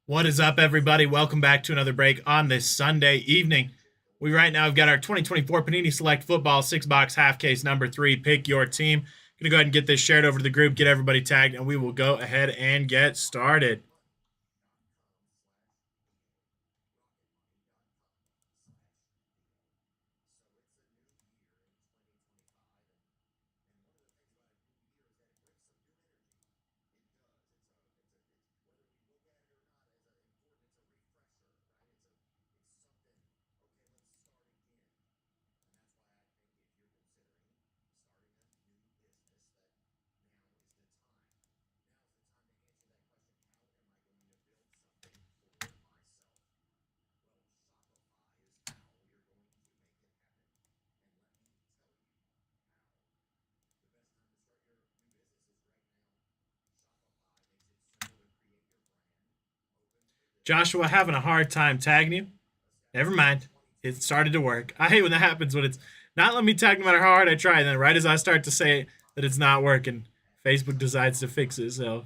What is up, everybody? Welcome back to another break on this Sunday evening. We right now have got our 2024 Panini Select Football 6-box half case number 3. Pick your team. Going to go ahead and get this shared over to the group, get everybody tagged, and we will go ahead and get started. Joshua having a hard time tagging you. Never mind. It started to work. I hate when that happens when it's not letting me tag no matter how hard I try. And then right as I start to say that it's not working, Facebook decides to fix it. So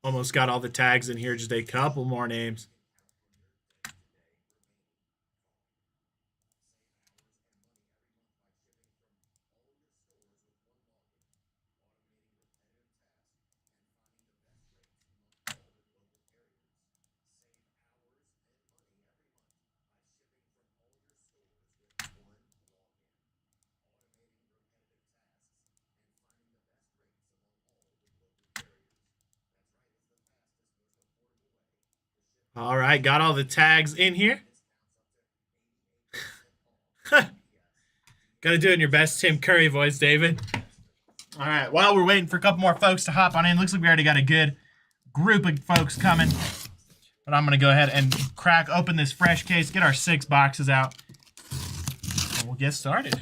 almost got all the tags in here. Just a couple more names. All right, got all the tags in here. Got to do it in your best Tim Curry voice, David. All right, while we're waiting for a couple more folks to hop on in, looks like we already got a good group of folks coming. But I'm going to go ahead and crack open this fresh case, get our 6 boxes out, and we'll get started.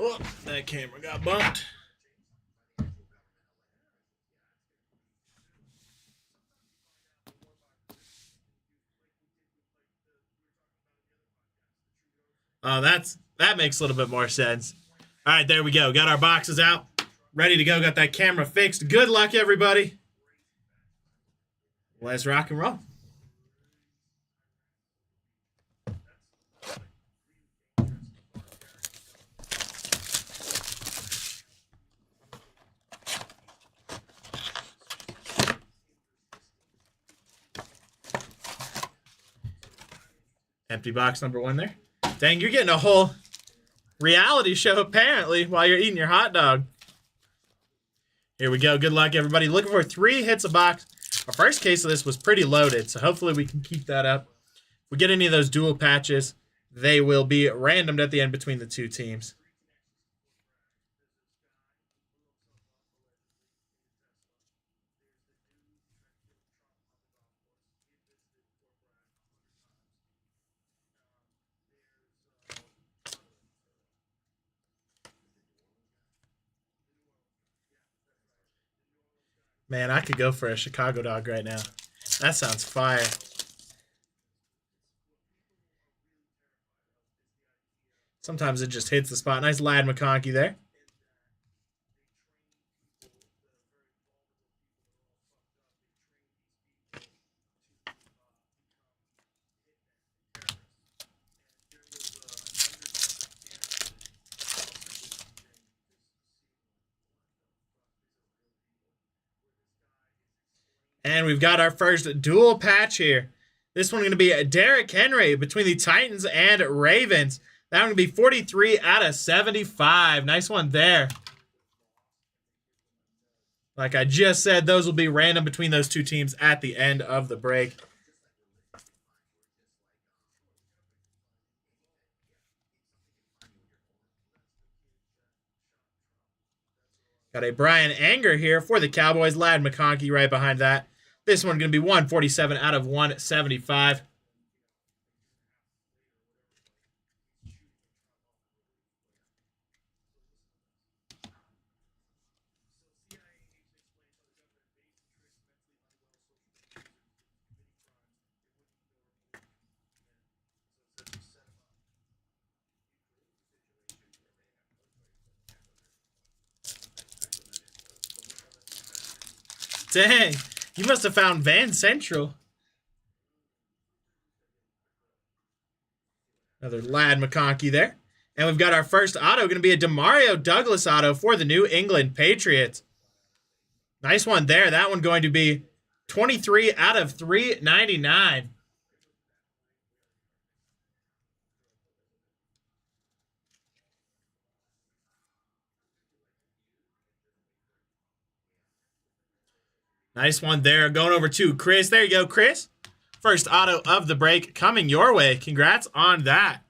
Oh, that camera got bumped. Oh, that makes a little bit more sense. All right, there we go. Got our boxes out, ready to go. Got that camera fixed. Good luck, everybody. Let's rock and roll. Empty box number 1 there. Dang, you're getting a whole reality show apparently while you're eating your hot dog. Here we go. Good luck, everybody. Looking for 3 hits a box. Our first case of this was pretty loaded, so hopefully we can keep that up. If we get any of those dual patches, they will be randomed at the end between the 2 teams. Man, I could go for a Chicago dog right now. That sounds fire. Sometimes it just hits the spot. Nice Lad McConkey there. And we've got our first dual patch here. This one going to be Derrick Henry between the Titans and Ravens. That one going to be 43 out of 75. Nice one there. Like I just said, those will be random between those two teams at the end of the break. Got a Brian Anger here for the Cowboys. Ladd McConkey right behind that. This one going to be 147 out of 175. Dang, you must have found Van Central. Another Ladd McConkey there. And we've got our first auto going to be a Demario Douglas auto for the New England Patriots. Nice one there. That one going to be 23 out of 399. Nice one there. Going over to Chris. There you go, Chris. First auto of the break coming your way. Congrats on that.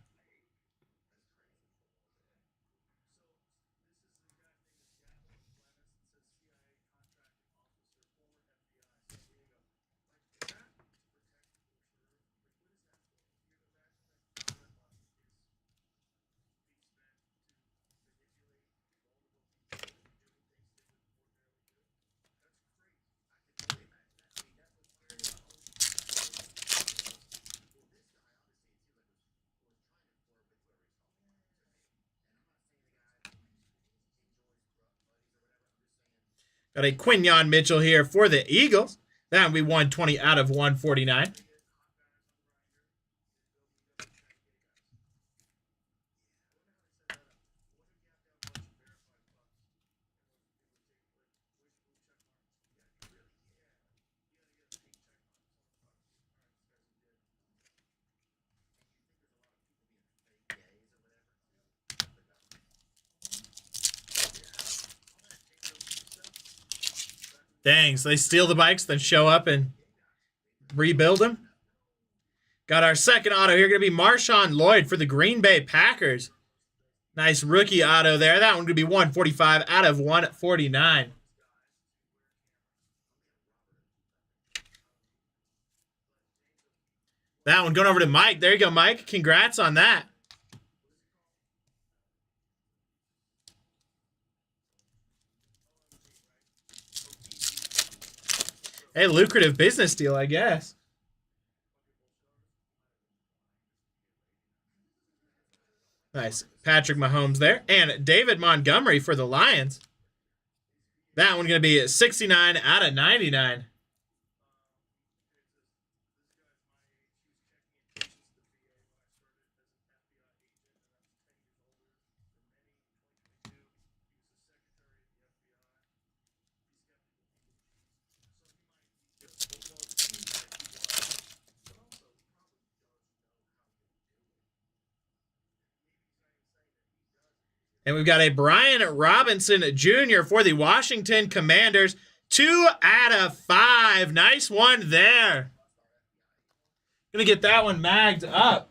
Got a Quinyon Mitchell here for the Eagles. That would be 120 out of 149. Dang, so they steal the bikes, then show up and rebuild them. Got our second auto here, going to be Marshawn Lloyd for the Green Bay Packers. Nice rookie auto there. That one going to be 145 out of 149. That one going over to Mike. There you go, Mike. Congrats on that. Hey, lucrative business deal, I guess. Nice. Patrick Mahomes there. And David Montgomery for the Lions. That one going to be 69 out of 99. And we've got a Brian Robinson Jr. for the Washington Commanders. 2 out of 5. Nice one there. Gonna get that one magged up.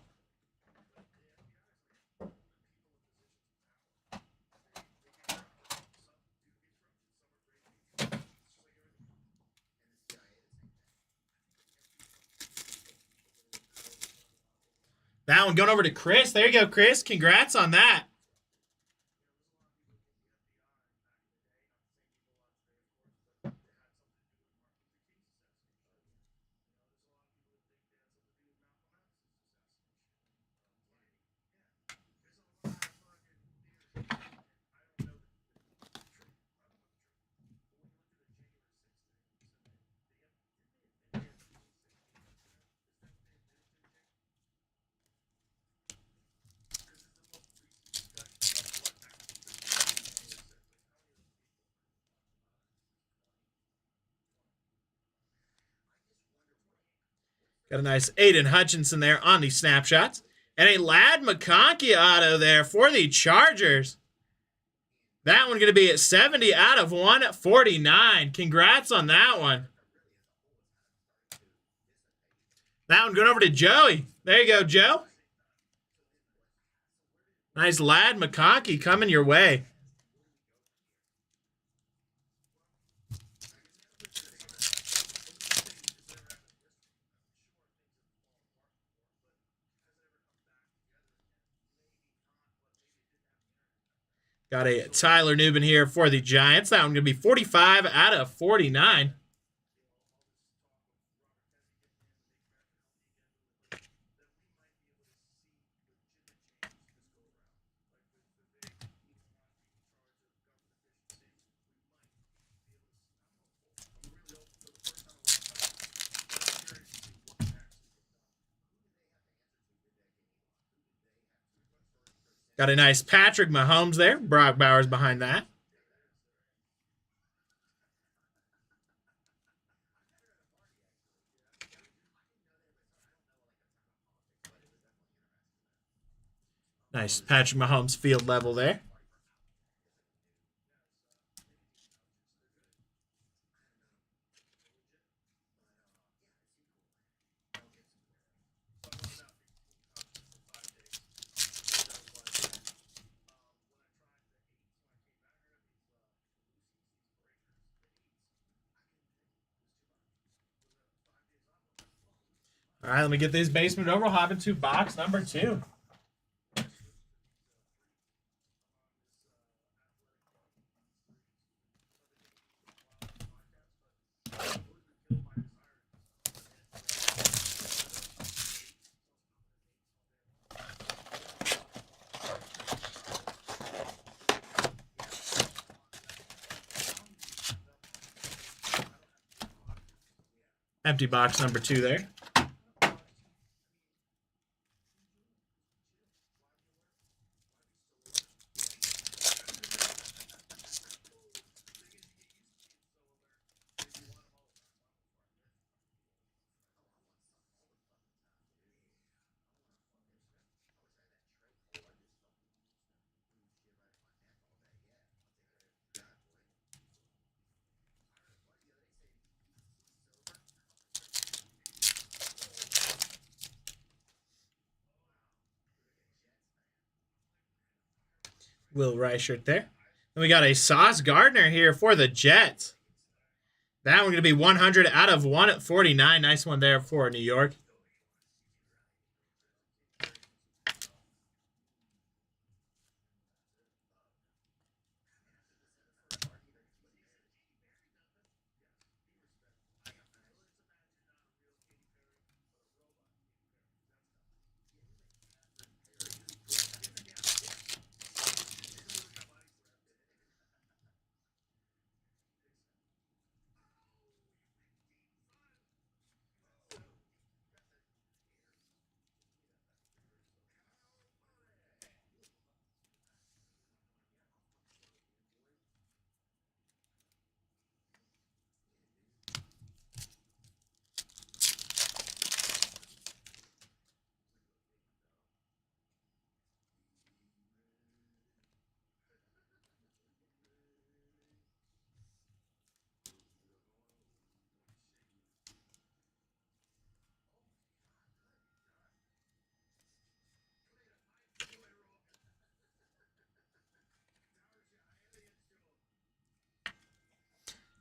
That one going over to Chris. There you go, Chris. Congrats on that. Got a nice Aiden Hutchinson there on the snapshots. And a Ladd McConkey auto there for the Chargers. That one going to be at 70 out of 149. Congrats on that one. That one going over to Joey. There you go, Joe. Nice Ladd McConkey coming your way. Got a Tyler Nubin here for the Giants. That one going to be 45 out of 49. Got a nice Patrick Mahomes there. Brock Bowers behind that. Nice Patrick Mahomes field level there. All right, let me get this basement over. We'll hop into box number 2. Empty box number 2 there. Will Reichert there. Then we got a Sauce Gardner here for the Jets. That one going to be 100 out of 149. Nice one there for New York.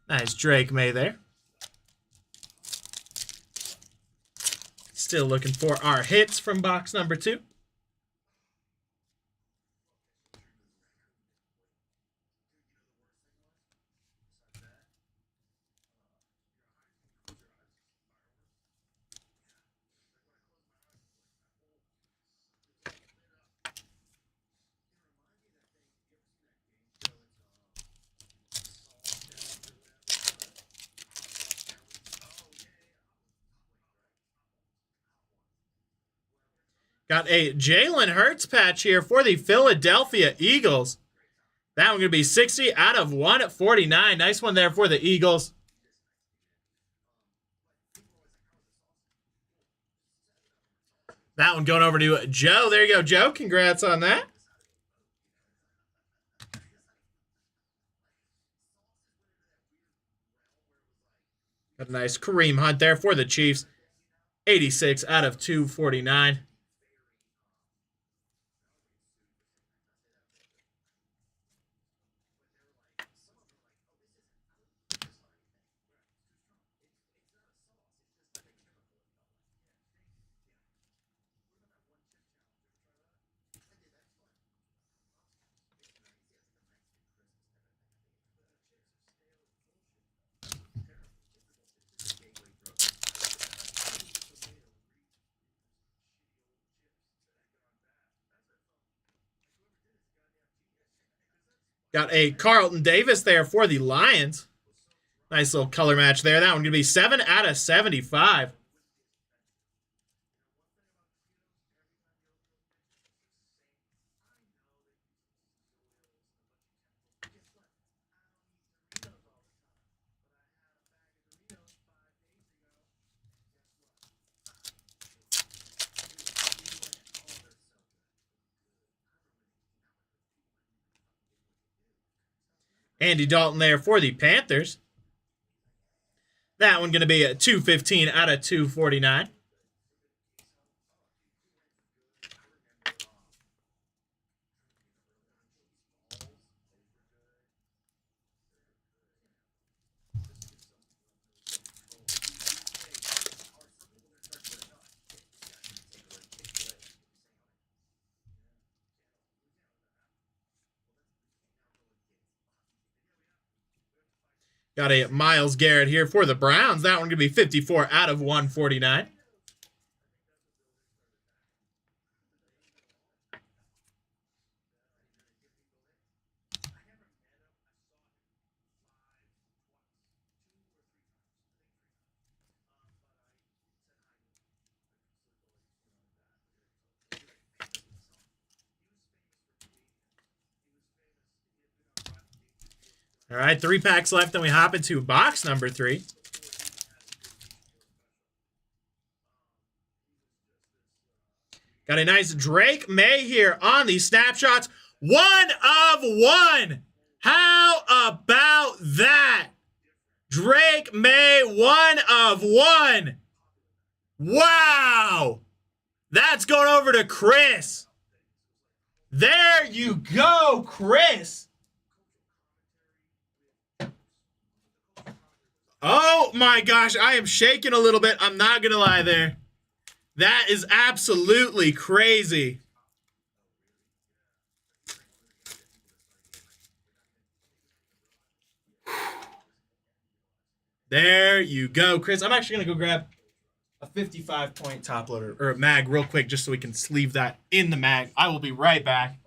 Nice Drake May there. Still looking for our hits from box number 2. Got a Jalen Hurts patch here for the Philadelphia Eagles. That one going to be 60 out of 149. Nice one there for the Eagles. That one going over to Joe. There you go, Joe. Congrats on that. Got a nice Kareem Hunt there for the Chiefs. 86 out of 249. Got a Carlton Davis there for the Lions. Nice little color match there. That one going to be 7 out of 75. Andy Dalton there for the Panthers. That one going to be a 215 out of 249. Got a Myles Garrett here for the Browns. That one going to be 54 out of 149. All right, 3 packs left, then we hop into box number 3. Got a nice Drake May here on the snapshots. 1 of 1. How about that? Drake May, 1 of 1. Wow. That's going over to Chris. There you go, Chris. Oh my gosh, I am shaking a little bit. I'm not going to lie there. That is absolutely crazy. There you go, Chris. I'm actually going to go grab a 55-point top loader or a mag real quick just so we can sleeve that in the mag. I will be right back.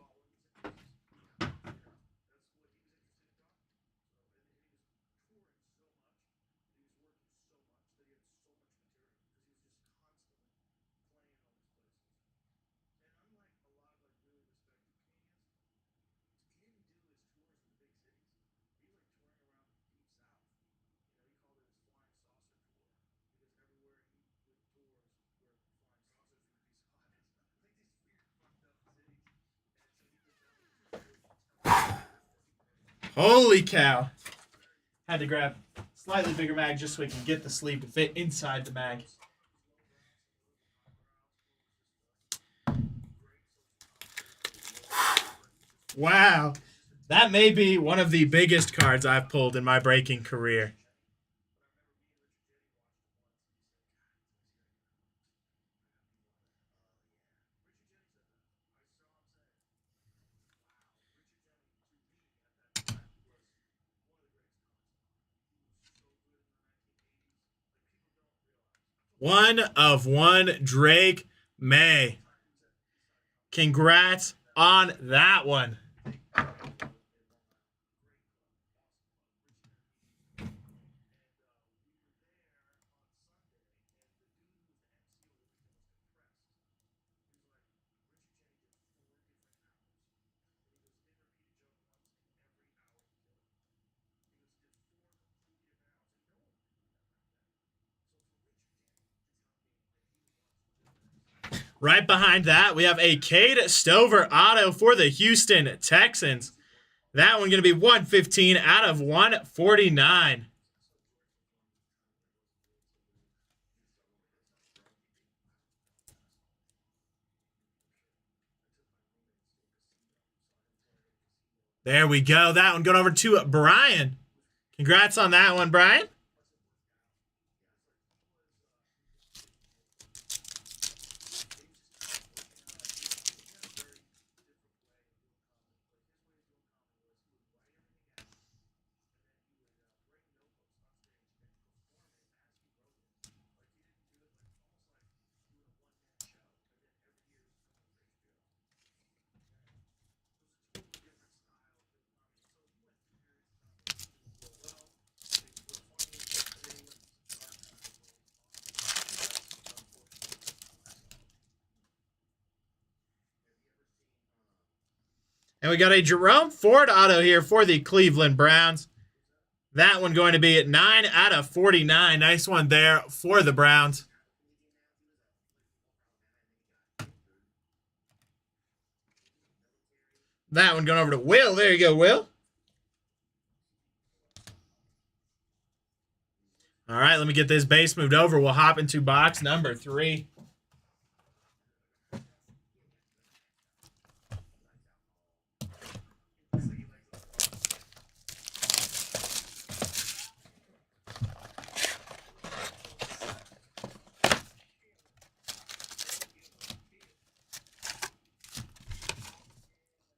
Holy cow. Had to grab a slightly bigger mag just so we can get the sleeve to fit inside the mag. Wow. That may be one of the biggest cards I've pulled in my breaking career. One of 1 Drake May. Congrats on that one. Right behind that, we have a Cade Stover auto for the Houston Texans. That one going to be 115 out of 149. There we go. That one going over to Brian. Congrats on that one, Brian. And we got a Jerome Ford auto here for the Cleveland Browns. That one going to be at 9 out of 49. Nice one there for the Browns. That one going over to Will. There you go, Will. All right, let me get this base moved over. We'll hop into box number 3.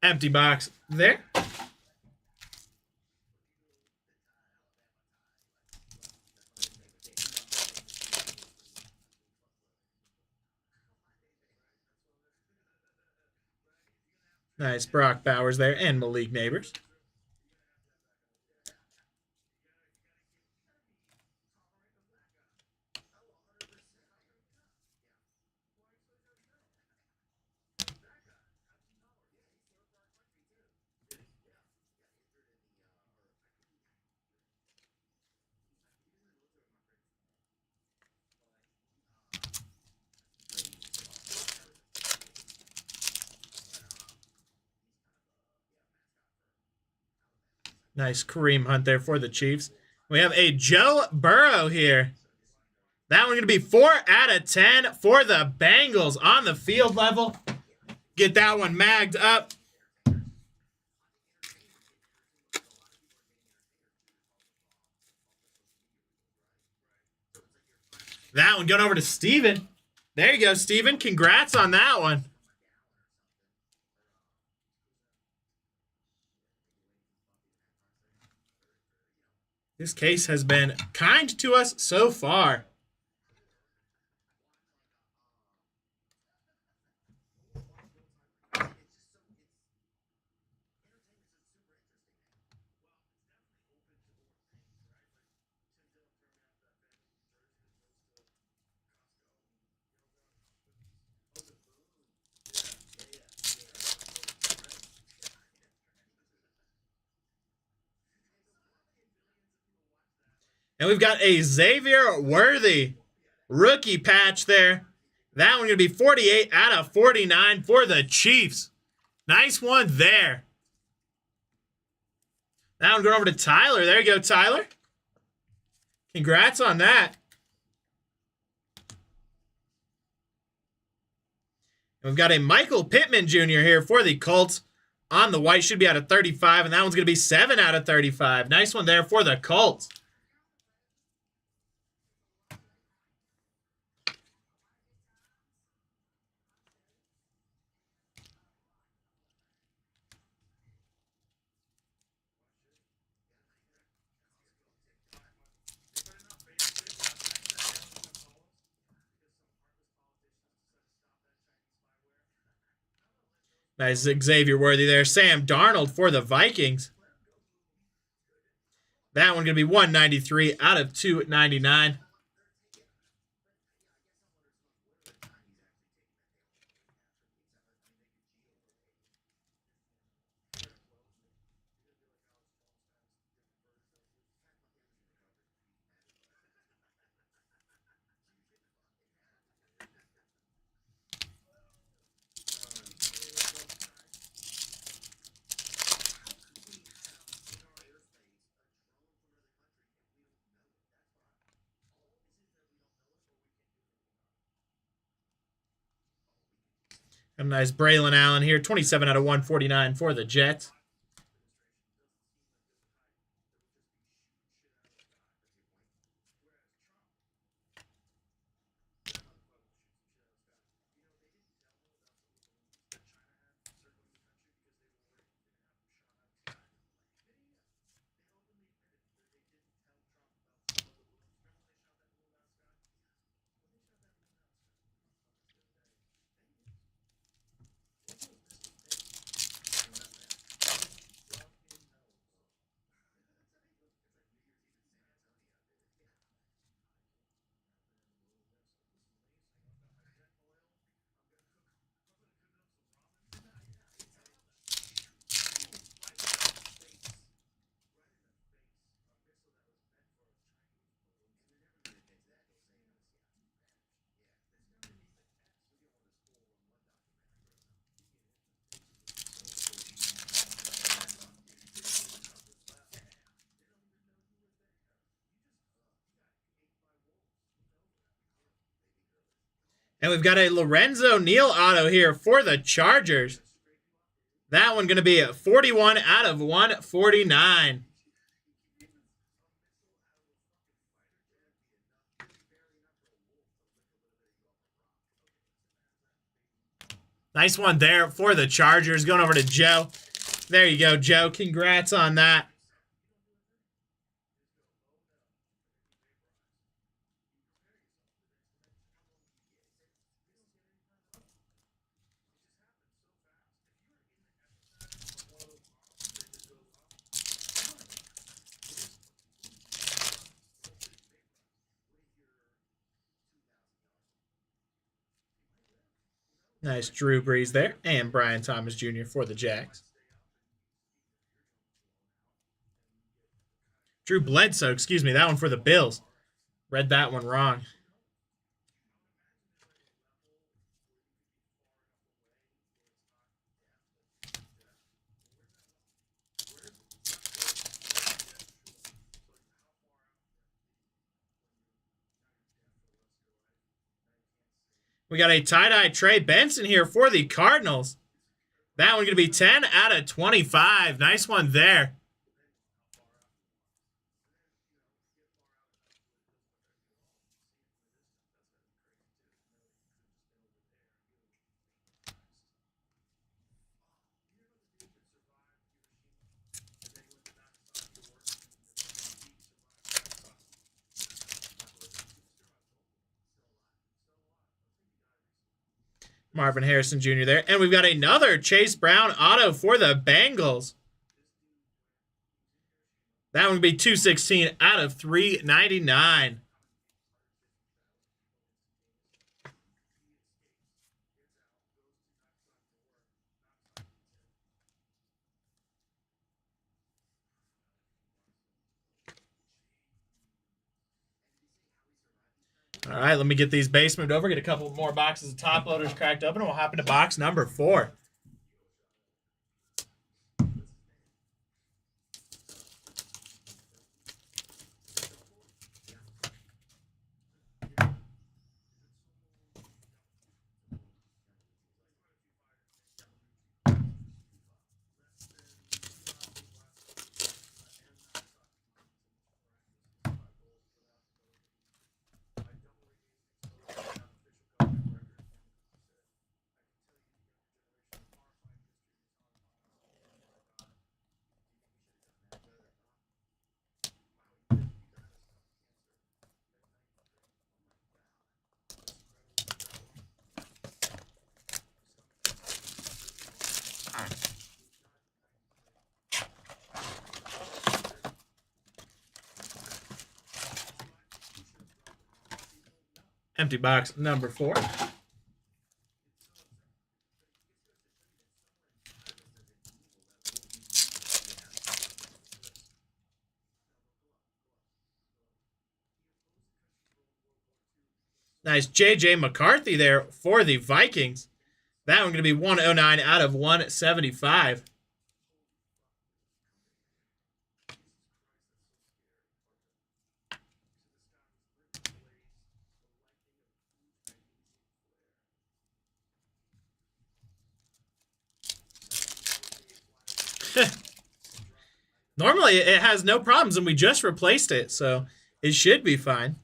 Empty box there. Nice Brock Bowers there and Malik Neighbors. Nice Kareem Hunt there for the Chiefs. We have a Joe Burrow here. That one going to be 4 out of 10 for the Bengals on the field level. Get that one magged up. That one going over to Steven. There you go, Steven. Congrats on that one. This case has been kind to us so far. And we've got a Xavier Worthy rookie patch there. That one going to be 48 out of 49 for the Chiefs. Nice one there. That one going over to Tyler. There you go, Tyler. Congrats on that. And we've got a Michael Pittman Jr. here for the Colts on the white. Should be out of 35, and that one's going to be 7 out of 35. Nice one there for the Colts. Nice Xavier Worthy there. Sam Darnold for the Vikings. That one going to be 193 out of 299. A nice Braylon Allen here. 27 out of 149 for the Jets. And we've got a Lorenzo Neal auto here for the Chargers. That one going to be a 41 out of 149. Nice one there for the Chargers. Going over to Joe. There you go, Joe. Congrats on that. Nice Drew Brees there. And Brian Thomas Jr. for the Jags. Drew Bledsoe, excuse me. That one for the Bills. Read that one wrong. We got a tie-dye Trey Benson here for the Cardinals. That one going to be 10 out of 25. Nice one there. Marvin Harrison Jr. there. And we've got another Chase Brown auto for the Bengals. That one would be 216 out of 399. All right, let me get these base moved over, get a couple more boxes of top loaders cracked open, and we'll hop into box number 4. Empty box number 4. Nice J.J. McCarthy there for the Vikings. That one going to be 109 out of 175. Normally, it has no problems, and we just replaced it, so it should be fine.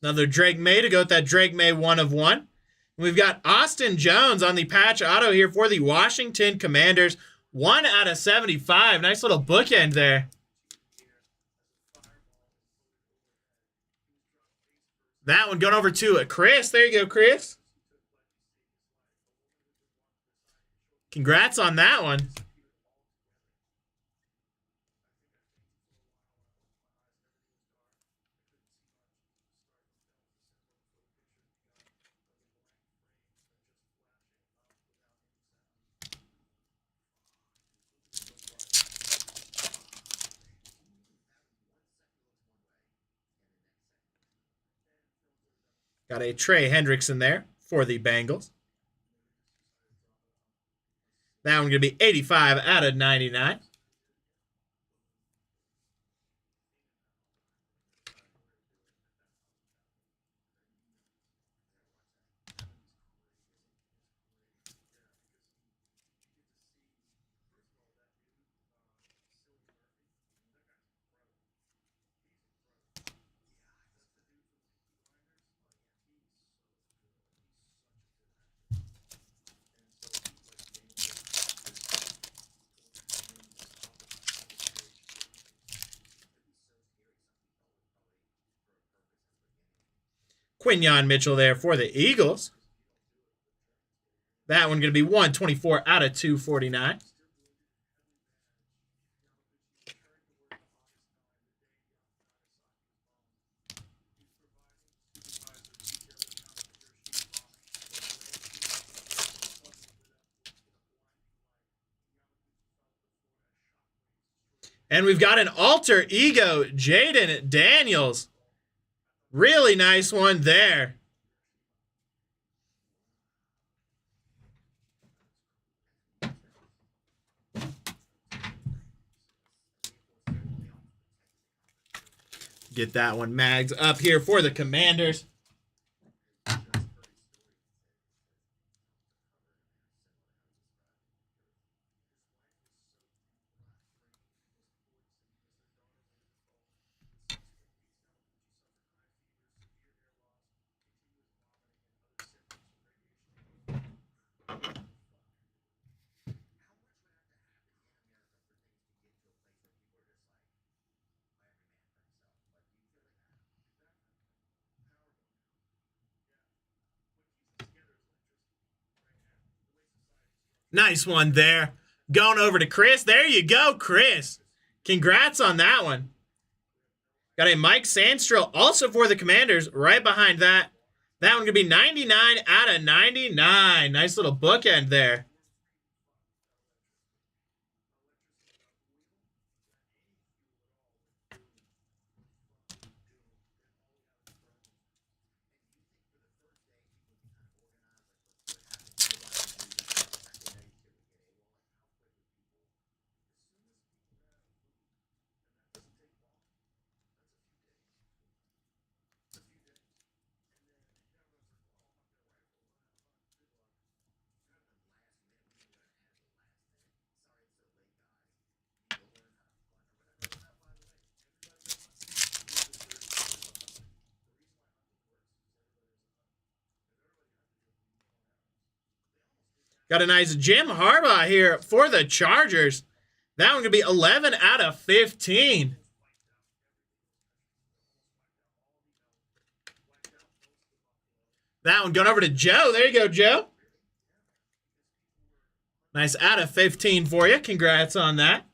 Another Drake May to go with that Drake May 1/1. We've got Austin Jones on the patch auto here for the Washington Commanders. 1/75. Nice little bookend there. That one going over to Chris. There you go, Chris. Congrats on that one. Got a Trey Hendrickson there for the Bengals. That one going to be 85/99. Quinyon Mitchell there for the Eagles. That one going to be 124/249. And we've got an alter ego, Jaden Daniels. Really nice one there. Get that one magged up here for the Commanders. Nice one there. Going over to Chris. There you go, Chris. Congrats on that one. Got a Mike Sandstrill also for the Commanders right behind that. That one going to be 99/99. Nice little bookend there. Got a nice Jim Harbaugh here for the Chargers. That one going to be 11/15. That one going over to Joe. There you go, Joe. Nice out of 15 for you. Congrats on that.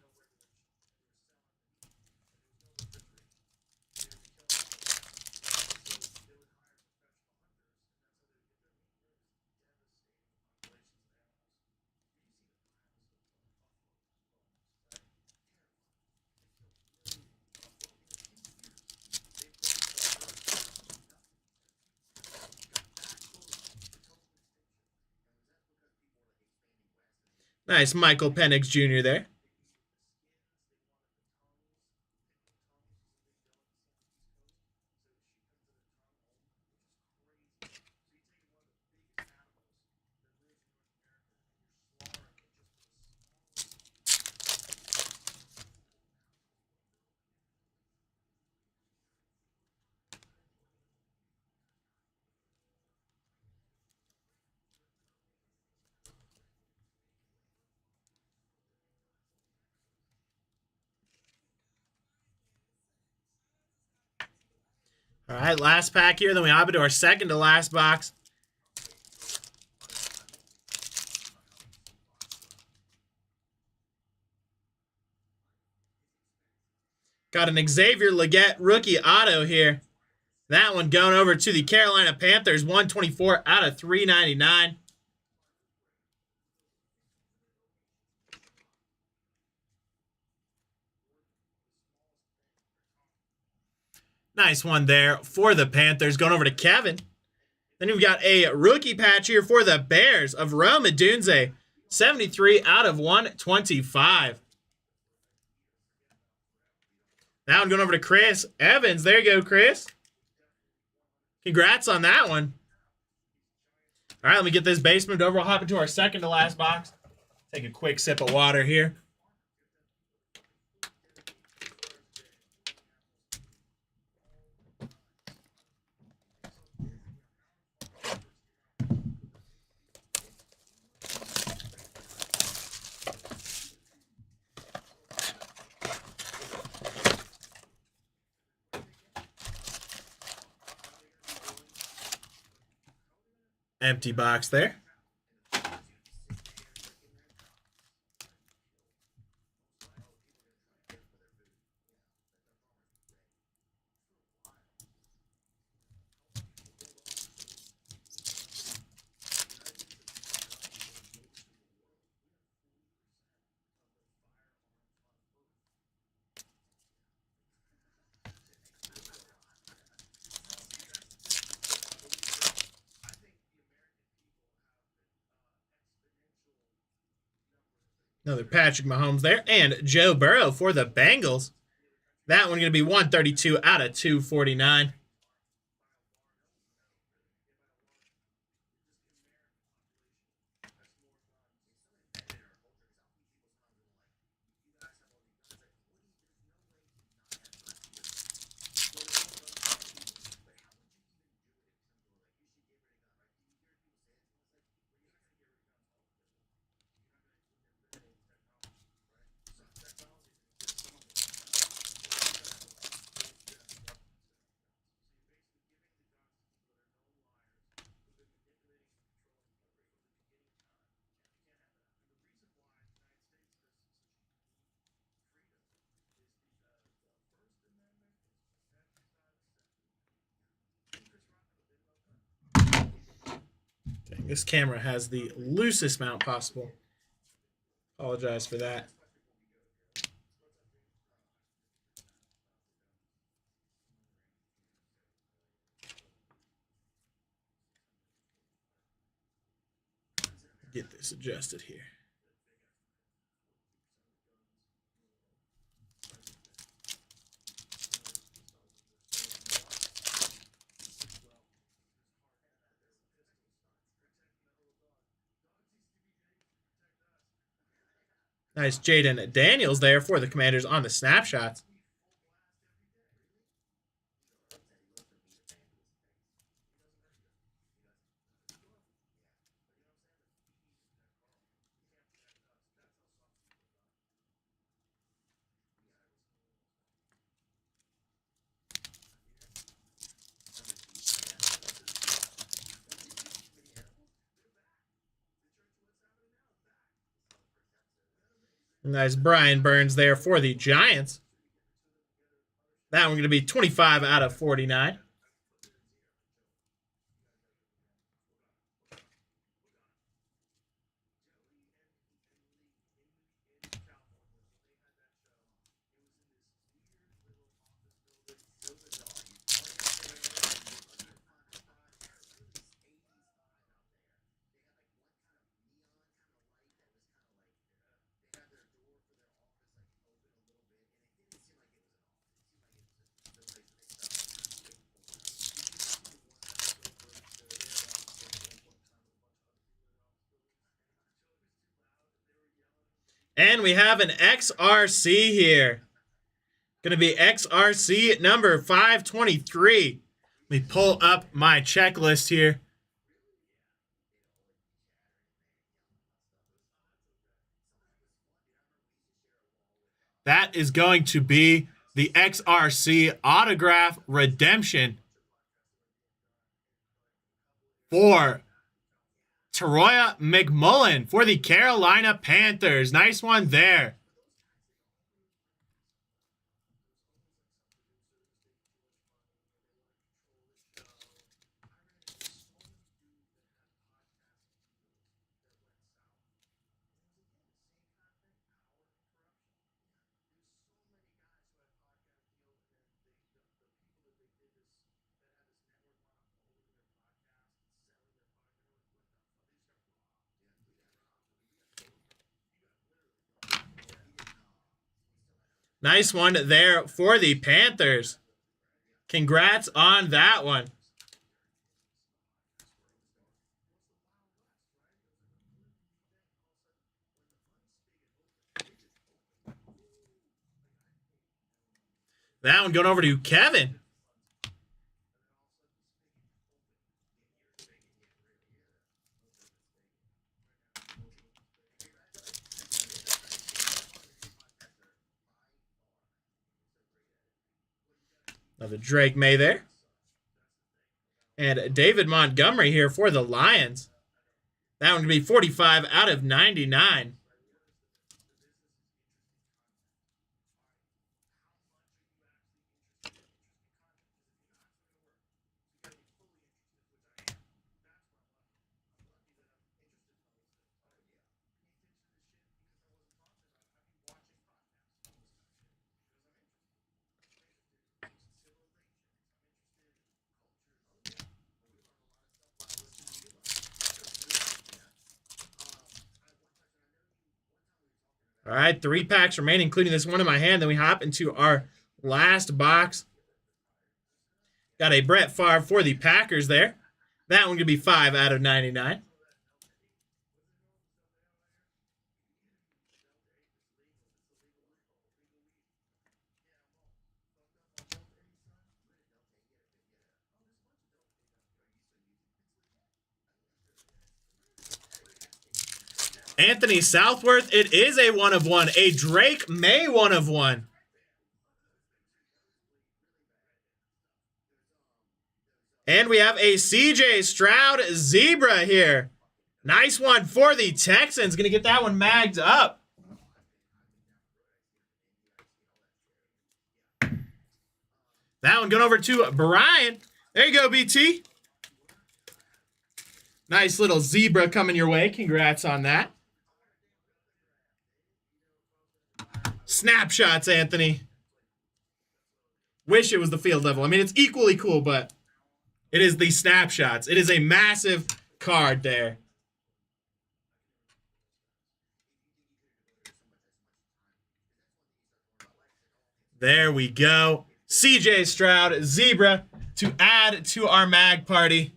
Nice Michael Penix Jr. there. All right, last pack here. Then we hop into our second to last box. Got an Xavier Legette rookie auto here. That one going over to the Carolina Panthers, 124 out of 399. Nice one there for the Panthers. Going over to Kevin. Then we've got a rookie patch here for the Bears of Rome Odunze, 73 out of 125. That one going over to Chris Evans. There you go, Chris. Congrats on that one. All right, let me get this base moved over. I'll hop into our second to last box. Take a quick sip of water here. Empty box there. Another Patrick Mahomes there. And Joe Burrow for the Bengals. That one going to be 132 out of 249. This camera has the loosest mount possible. Apologize for that. Get this adjusted here. Nice Jaden Daniels there for the Commanders on the snapshots. Nice Brian Burns there for the Giants. That one going to be 25 out of 49. And we have an XRC here. Going to be XRC number 523. Let me pull up my checklist here. That is going to be the XRC Autograph Redemption for Teroya McMullen for the Carolina Panthers. Nice one there. Nice one there for the Panthers. Congrats on that one. That one going over to Kevin. Another Drake May there. And David Montgomery here for the Lions. That one going to be 45 out of 99. All right, 3 packs remain, including this one in my hand. Then we hop into our last box. Got a Brett Favre for the Packers there. That one going to be 5 out of 99. Anthony Southworth, it is a 1 of 1. A Drake May 1 of 1. And we have a CJ Stroud Zebra here. Nice one for the Texans. Going to get that one magged up. That one going over to Brian. There you go, BT. Nice little zebra coming your way. Congrats on that. Snapshots, Anthony. Wish it was the field level. I mean, it's equally cool, but it is the snapshots. It is a massive card there. There we go. CJ Stroud, Zebra, to add to our mag party.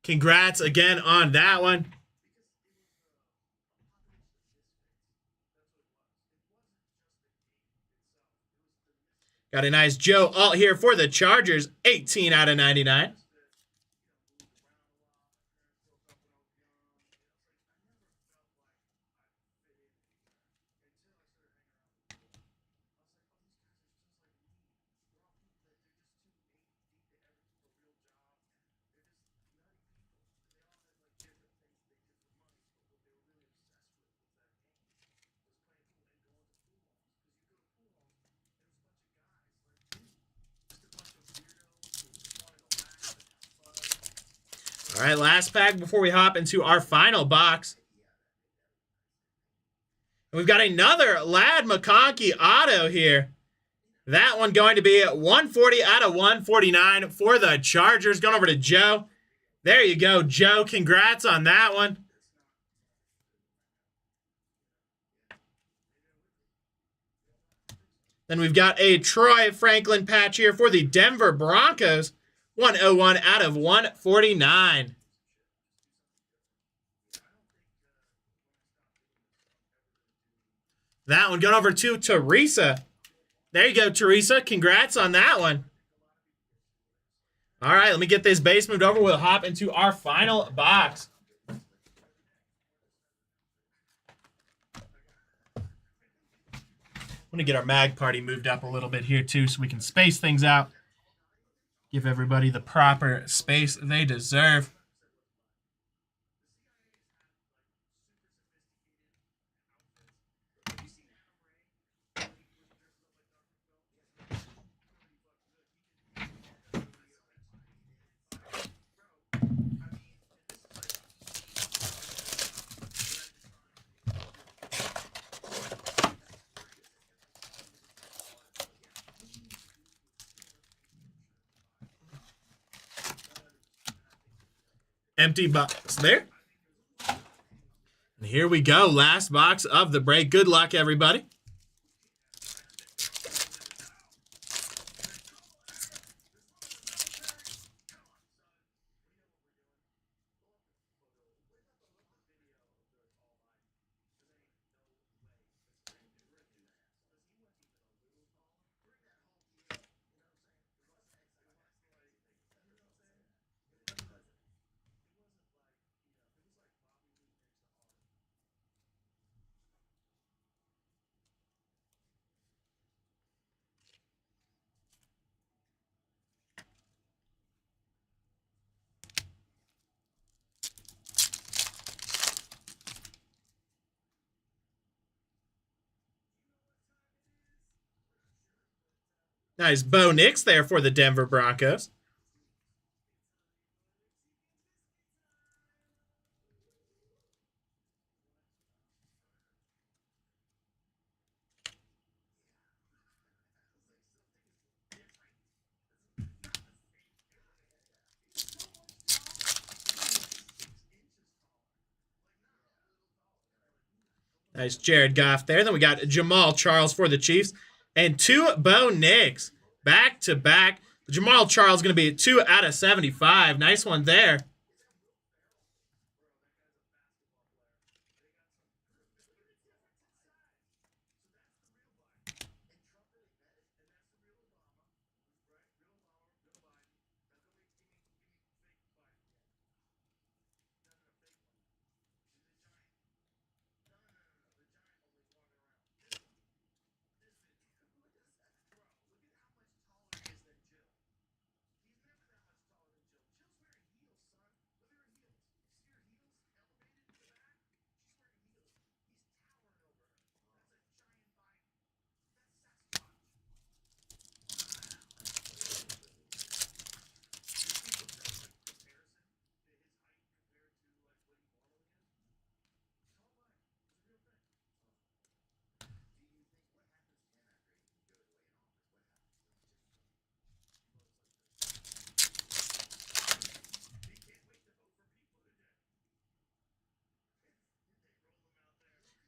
Congrats again on that one. Got a nice Joe Alt here for the Chargers, 18 out of 99. All right, last pack before we hop into our final box. And we've got another Ladd McConkey auto here. That one going to be 140 out of 149 for the Chargers. Going over to Joe. There you go, Joe. Congrats on that one. Then we've got a Troy Franklin patch here for the Denver Broncos. 101 out of 149. That one going over to Teresa. There you go, Teresa. Congrats on that one. All right, let me get this base moved over. We'll hop into our final box. I'm going to get our mag party moved up a little bit here, too, so we can space things out. Give everybody the proper space they deserve. Empty box there. And here we go. Last box of the break. Good luck, everybody. Nice Bo Nix there for the Denver Broncos. Nice Jared Goff there. Then we got Jamal Charles for the Chiefs. And 2 Bo Nix back to back. Jamal Charles going to be 2 out of 75. Nice one there.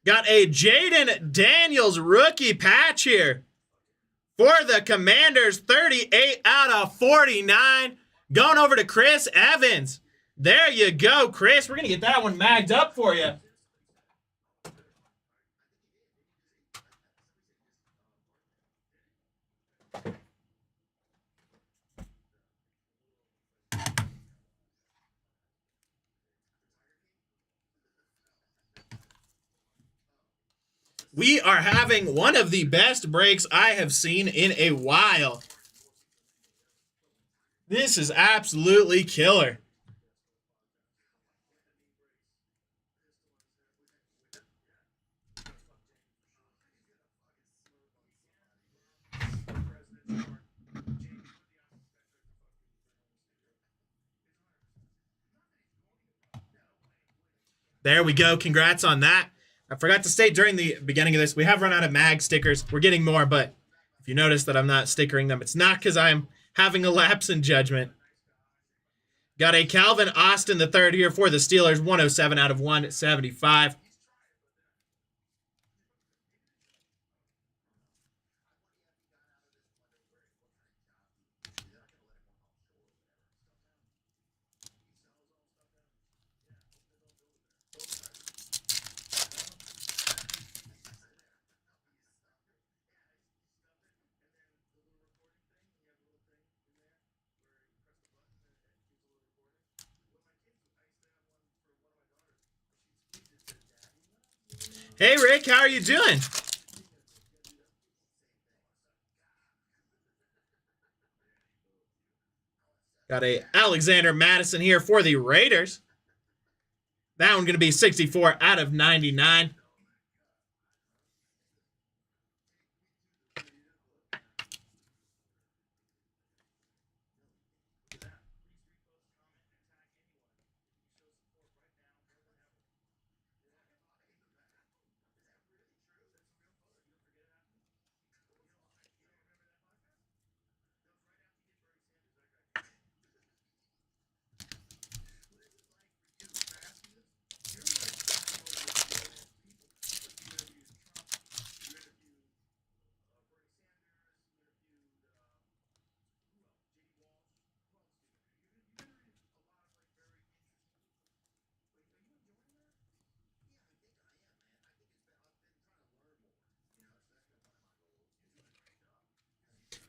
Got a Jaden Daniels rookie patch here for the Commanders. 38 out of 49. Going over to Chris Evans. There you go, Chris. We're going to get that one magged up for you. We are having one of the best breaks I have seen in a while. This is absolutely killer. There we go. Congrats on that. I forgot to state during the beginning of this, we have run out of mag stickers. We're getting more, but if you notice that I'm not stickering them, it's not because I'm having a lapse in judgment. Got a Calvin Austin III here for the Steelers, 107 out of 175. Hey, Rick, how are you doing? Got a Alexander Madison here for the Raiders. That one going to be 64 out of 99.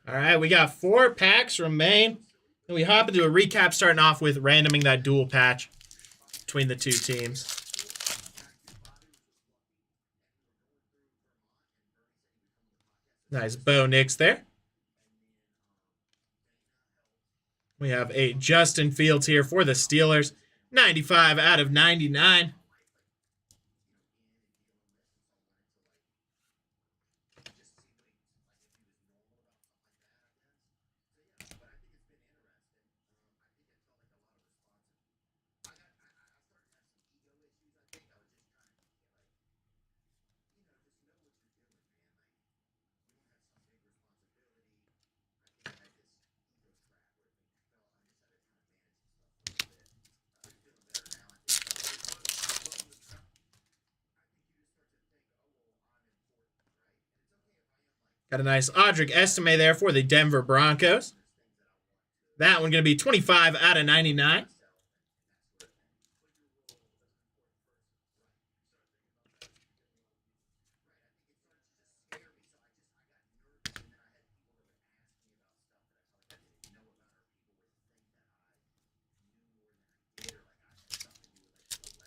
All right, we got 4 packs remain. And we hop into a recap starting off with randoming that dual patch between the two teams. Nice Bo Nix there. We have a Justin Fields here for the Steelers. 95 out of 99. Got a nice Audric Estime there for the Denver Broncos. That one going to be 25 out of 99.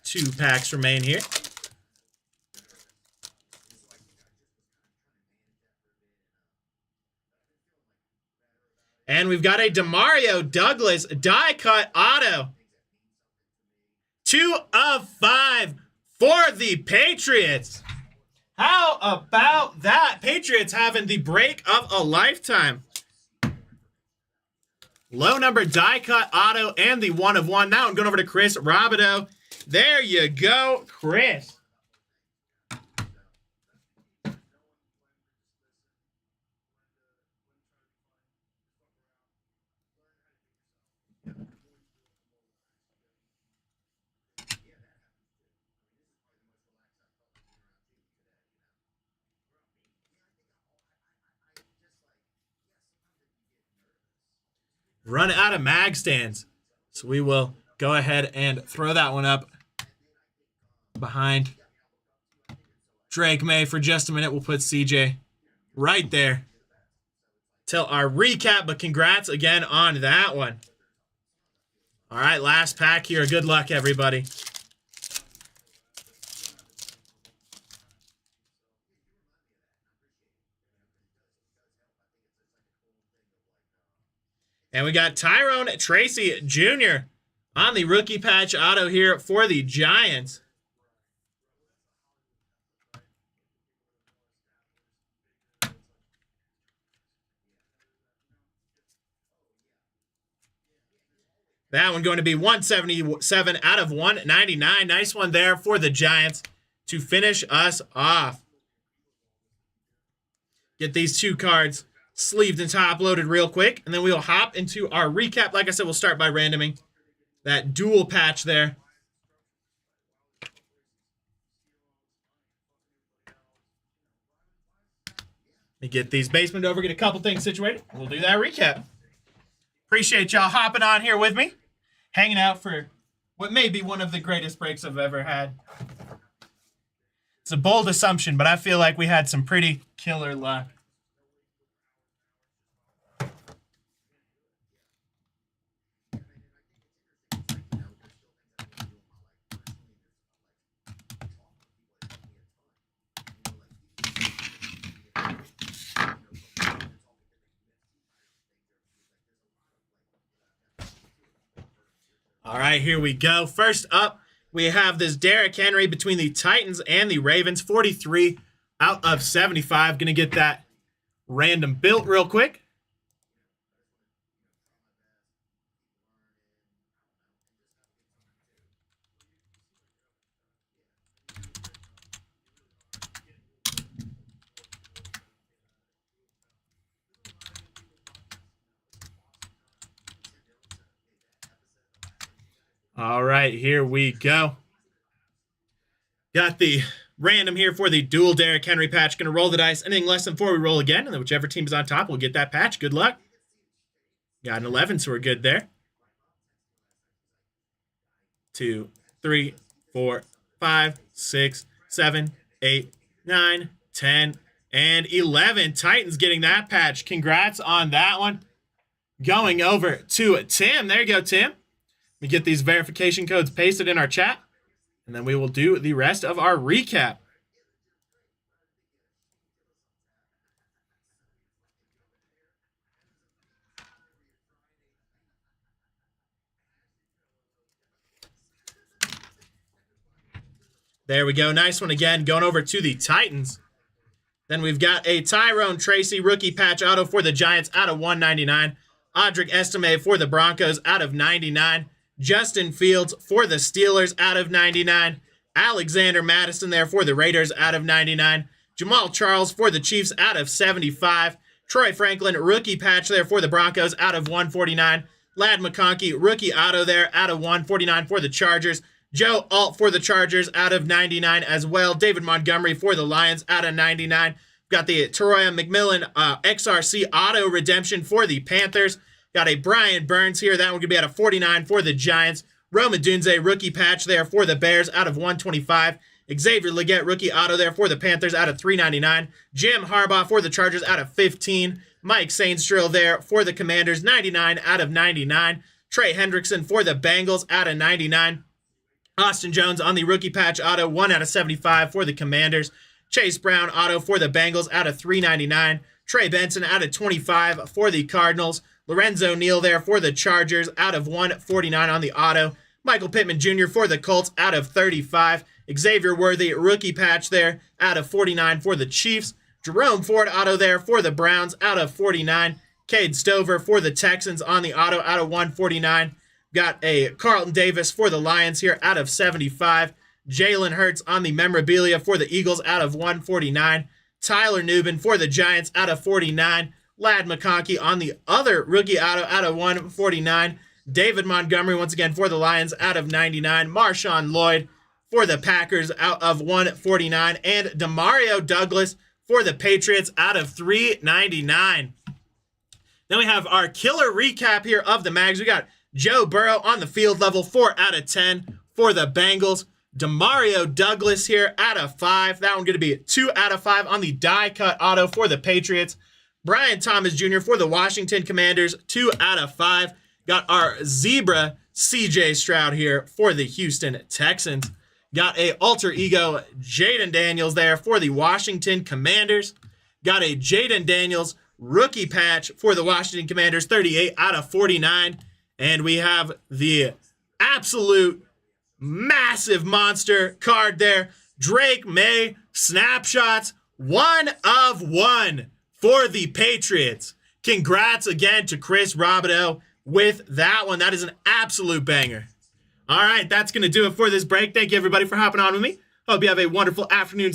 Two packs remain here. And we've got a Demario Douglas die-cut auto. 2 of 5 for the Patriots. How about that? Patriots having the break of a lifetime. Low number die-cut auto and the 1 of 1. That one going over to Chris Robideau. There you go, Chris. Run out of mag stands. So we will go ahead and throw that one up behind Drake May for just a minute. We'll put CJ right there till our recap, but congrats again on that one. All right, last pack here. Good luck, everybody. And we got Tyrone Tracy Jr. on the rookie patch auto here for the Giants. That one going to be 177 out of 199. Nice one there for the Giants to finish us off. Get these 2 cards sleeved and top loaded real quick, and then we'll hop into our recap. Like I said, we'll start by randoming that dual patch there. Let me get these basement over, get a couple things situated. We'll do that recap. Appreciate y'all hopping on here with me, hanging out for what may be one of the greatest breaks I've ever had. It's a bold assumption, but I feel like we had some pretty killer luck. All right, here we go. First up, we have this Derrick Henry between the Titans and the Ravens. 43 out of 75. Going to get that random built real quick. All right, here we go. Got the random here for the dual Derrick Henry patch. Going to roll the dice. Anything less than 4, we roll again. And then whichever team is on top will get that patch. Good luck. Got an 11, so we're good there. 2, 3, 4, 5, 6, 7, 8, 9, 10, and 11. Titans getting that patch. Congrats on that one. Going over to Tim. There you go, Tim. We get these verification codes pasted in our chat, and then we will do the rest of our recap. There we go. Nice one again. Going over to the Titans. Then we've got a Tyrone Tracy rookie patch auto for the Giants out of 199. Audric Estime for the Broncos out of 99. Justin Fields for the Steelers out of 99. Alexander Madison there for the Raiders out of 99. Jamal Charles for the Chiefs out of 75. Troy Franklin rookie patch there for the Broncos out of 149. Ladd McConkey rookie auto there out of 149 for the Chargers. Joe Alt for the Chargers out of 99 as well. David Montgomery for the Lions out of 99. Got the Teroya McMillan XRC auto redemption for the Panthers. Got a Brian Burns here. That one could be out of 49 for the Giants. Roma Dunze rookie patch there for the Bears out of 125. Xavier Legette rookie auto there for the Panthers out of 399. Jim Harbaugh for the Chargers out of 15. Mike Sainstrill there for the Commanders, 99 out of 99. Trey Hendrickson for the Bengals out of 99. Austin Jones on the rookie patch auto, 1 out of 75 for the Commanders. Chase Brown auto for the Bengals out of 399. Trey Benson out of 25 for the Cardinals. Lorenzo Neal there for the Chargers out of 149 on the auto. Michael Pittman Jr. for the Colts out of 35. Xavier Worthy rookie patch there out of 49 for the Chiefs. Jerome Ford auto there for the Browns out of 49. Cade Stover for the Texans on the auto out of 149. Got a Carlton Davis for the Lions here out of 75. Jalen Hurts on the memorabilia for the Eagles out of 149. Tyler Nubin for the Giants out of 49. Ladd McConkey on the other rookie auto out of 149. David Montgomery once again for the Lions out of 99. Marshawn Lloyd for the Packers out of 149. And Demario Douglas for the Patriots out of 399. Then we have our killer recap here of the mags. We got Joe Burrow on the field level, 4 out of 10 for the Bengals. Demario Douglas here out of 5. That one going to be 2 out of 5 on the die cut auto for the Patriots. Brian Thomas Jr. for the Washington Commanders, 2 out of 5. Got our Zebra CJ Stroud here for the Houston Texans. Got a alter ego Jaden Daniels there for the Washington Commanders. Got a Jaden Daniels rookie patch for the Washington Commanders, 38 out of 49. And we have the absolute massive monster card there. Drake May snapshots, 1 of 1 for the Patriots. Congrats again to Chris Robideau with that one. That is an absolute banger. All right, that's going to do it for this break. Thank you, everybody, for hopping on with me. Hope you have a wonderful afternoon.